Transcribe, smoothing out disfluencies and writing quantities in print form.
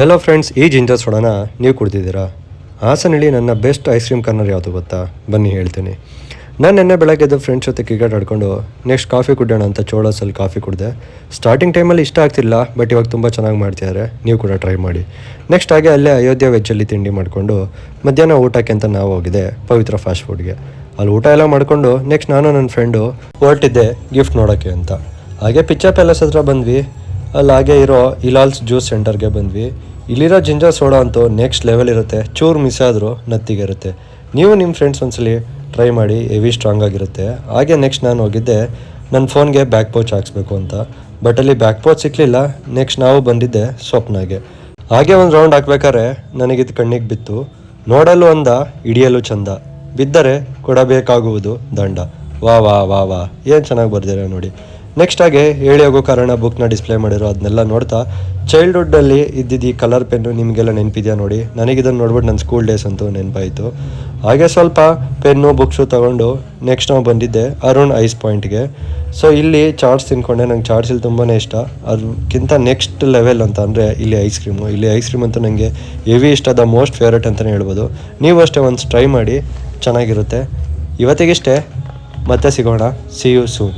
Hello friends, ಈ ginger ಸೋಡಾನ ನೀವು ಕುಡ್ದಿದ್ದೀರಾ? ಹಾಸನಳ್ಳಿ ನನ್ನ ಬೆಸ್ಟ್ ಐಸ್ ಕ್ರೀಮ್ ಕಾರ್ನರ್ ಯಾವುದು ಗೊತ್ತಾ? ಬನ್ನಿ ಹೇಳ್ತೀನಿ. ನಾನು ನೆನ್ನೆ ಬೆಳಗ್ಗೆ ಎದ್ದು ಫ್ರೆಂಡ್ಸ್ ಜೊತೆ ಕ್ರಿಕೆಟ್ ಆಡ್ಕೊಂಡು ನೆಕ್ಸ್ಟ್ ಕಾಫಿ ಕುಡಿಯೋಣ ಅಂತ ಚೋಳಸಲ್ಲಿ ಕಾಫಿ ಕುಡಿದೆ. ಸ್ಟಾರ್ಟಿಂಗ್ ಟೈಮಲ್ಲಿ ಇಷ್ಟ ಆಗ್ತಿಲ್ಲ, ಬಟ್ ಇವಾಗ ತುಂಬ ಚೆನ್ನಾಗಿ ಮಾಡ್ತಿದ್ದಾರೆ. ನೀವು ಕೂಡ ಟ್ರೈ ಮಾಡಿ. ನೆಕ್ಸ್ಟ್ ಹಾಗೆ ಅಲ್ಲೇ ಅಯೋಧ್ಯೆ ವೆಜ್ಜಲ್ಲಿ ತಿಂಡಿ ಮಾಡಿಕೊಂಡು ಮಧ್ಯಾಹ್ನ ಊಟಕ್ಕೆ ಅಂತ ನಾವು ಹೋಗಿದೆ ಪವಿತ್ರ ಫಾಸ್ಟ್ ಫುಡ್ಗೆ. ಅಲ್ಲಿ ಊಟ ಎಲ್ಲ ಮಾಡಿಕೊಂಡು ನೆಕ್ಸ್ಟ್ ನಾನು ನನ್ನ ಫ್ರೆಂಡು ಹೊರಟಿದ್ದೆ ಗಿಫ್ಟ್ ನೋಡೋಕ್ಕೆ ಅಂತ. ಹಾಗೆ ಪಿಚ್ಚರ್ ಪ್ಯಾಲೇಸ್ ಹತ್ರ ಬಂದ್ವಿ. ಅಲ್ಲಿ ಹಾಗೆ ಇರೋ ಇಲಾಲ್ಸ್ ಜ್ಯೂಸ್ ಸೆಂಟರ್ಗೆ ಬಂದ್ವಿ. ಇಲ್ಲಿರೋ ಜಿಂಜರ್ ಸೋಡಾ ಅಂತೂ ನೆಕ್ಸ್ಟ್ ಲೆವೆಲ್ ಇರುತ್ತೆ. ಚೂರು ಮಿಸ್ ಆದರೂ ನತ್ತಿಗಿರುತ್ತೆ. ನೀವು ನಿಮ್ಮ ಫ್ರೆಂಡ್ಸ್ ಒಂದ್ಸಲಿ ಟ್ರೈ ಮಾಡಿ, ಹೆವಿ ಸ್ಟ್ರಾಂಗ್ ಆಗಿರುತ್ತೆ. ಹಾಗೆ ನೆಕ್ಸ್ಟ್ ನಾನು ಹೋಗಿದ್ದೆ ನನ್ನ ಫೋನ್ಗೆ ಬ್ಯಾಕ್ ಪೌಚ್ ಹಾಕ್ಸ್ಬೇಕು ಅಂತ, ಬಟ್ ಅಲ್ಲಿ ಬ್ಯಾಕ್ ಪೌಚ್ ಸಿಕ್ಕಲಿಲ್ಲ. ನೆಕ್ಸ್ಟ್ ನಾವು ಬಂದಿದ್ದೆ ಸ್ವಪ್ನಾಗೆ. ಹಾಗೆ ಒಂದು ರೌಂಡ್ ಹಾಕ್ಬೇಕಾದ್ರೆ ನನಗಿದು ಕಣ್ಣಿಗೆ ಬಿತ್ತು. ನೋಡಲು ಅಂದ, ಹಿಡಿಯಲು ಚಂದ, ಬಿದ್ದರೆ ಕೊಡಬೇಕಾಗುವುದು ದಂಡ. ವಾ ವಾ ವಾ ವಾ, ಏನು ಚೆನ್ನಾಗಿ ಬರ್ದಿರ ನೋಡಿ. ನೆಕ್ಸ್ಟ್ ಹಾಗೆ ಹೇಳಿ ಹೋಗೋ ಕಾರಣ ಬುಕ್ನ ಡಿಸ್ಪ್ಲೇ ಮಾಡಿರೋ ಅದನ್ನೆಲ್ಲ ನೋಡ್ತಾ ಚೈಲ್ಡ್ಹುಡ್ಡಲ್ಲಿ ಇದ್ದಿದ್ದು ಈ ಕಲರ್ ಪೆನ್ನು ನಿಮಗೆಲ್ಲ ನೆನಪಿದೆಯಾ ನೋಡಿ. ನನಗಿದನ್ನು ನೋಡ್ಬಿಟ್ಟು ನನ್ನ ಸ್ಕೂಲ್ ಡೇಸ್ ಅಂತೂ ನೆನಪಾಯಿತು. ಹಾಗೆ ಸ್ವಲ್ಪ ಪೆನ್ನು ಬುಕ್ಸು ತೊಗೊಂಡು ನೆಕ್ಸ್ಟ್ ನಾವು ಬಂದಿದ್ದೆ ಅರುಣ್ ಐಸ್ ಪಾಯಿಂಟ್ಗೆ. ಸೊ ಇಲ್ಲಿ ಚಾಟ್ಸ್ ತಿನ್ಕೊಂಡೆ. ನಂಗೆ ಚಾಟ್ಸ್ ಇಲ್ಲಿ ತುಂಬಾ ಇಷ್ಟ. ಅದಕ್ಕಿಂತ ನೆಕ್ಸ್ಟ್ ಲೆವೆಲ್ ಅಂತ ಅಂದರೆ ಇಲ್ಲಿ ಐಸ್ ಕ್ರೀಮ್ ಅಂತೂ ನನಗೆ ಹೆವಿ ಇಷ್ಟ, ದ ಮೋಸ್ಟ್ ಫೇವ್ರೇಟ್ ಅಂತಲೇ ಹೇಳ್ಬೋದು. ನೀವು ಅಷ್ಟೇ ಒಂದು ಟ್ರೈ ಮಾಡಿ, ಚೆನ್ನಾಗಿರುತ್ತೆ. ಇವತ್ತಿಗಿಷ್ಟೇ, ಮತ್ತೆ ಸಿಗೋಣ. See you soon.